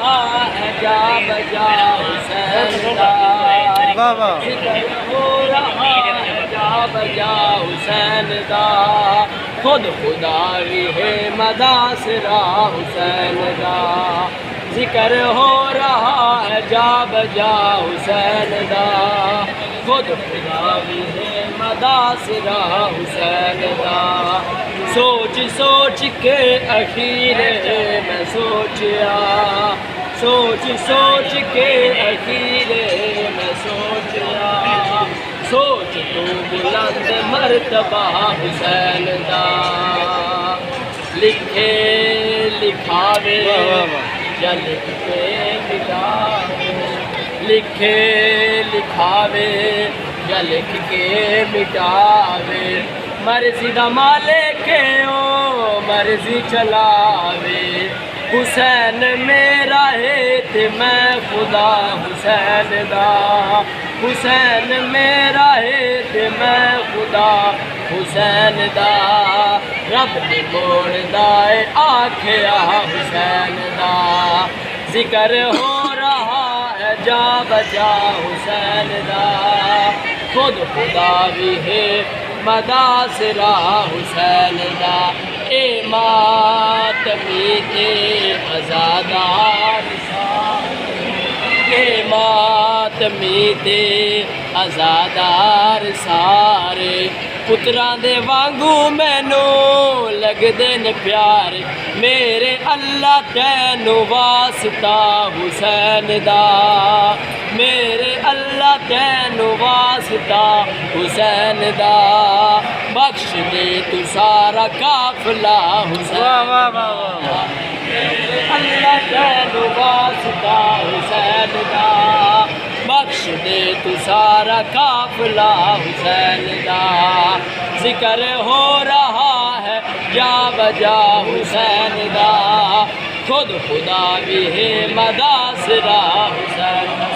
رہا ہے جا بجا حسین دا، ذکر ہو رہا ہے جا بجا حسین دا، خود خدا بھی ہے مداسرا حسین دا، ذکر ہو رہا ہے جا بجا حسین دا، خود خدا بھی ہے مداسرا حسین دا، سوچ سوچ کے اخیر میں سوچیا، سوچ سوچ کے اخیر میں سوچیا، سوچ تو بلند مرتبہ حسین دا، لکھے لکھاوے یا لکھ کے مٹاوے، لکھے لکھاوے یا لکھ کے مٹاوے، مرضی دا مالک او مرضی چلاوے، حسین میرا ہے تے میں خدا حسین دا، حسین میرا ہے تے میں خدا حسین دا، رب نے موڑ دائے آکھیا حسین دا، ذکر ہو رہا ہے جا بجا حسین دا، خود خدا بھی ہے مداسرا حسین دا، اے ماتمی تے ازادار سارے، اے ماتمی تے ازادار سارے، پتراں دے وانگو مینوں لگدے نے پیارے، میرے اللہ تینوں واسطہ حسین دا، میرے اللہ تینوں واسطہ حسین دا، بخش دے تو سارا قافلہ حسین دا، میرے اللہ تینوں واسطہ حسین دا، بخش دے تو سارا قافلہ حسین دا، ذکر ہو رہا ہے جا بجا حسین دا، خود خدا بھی ہے مداسرا حسین دا۔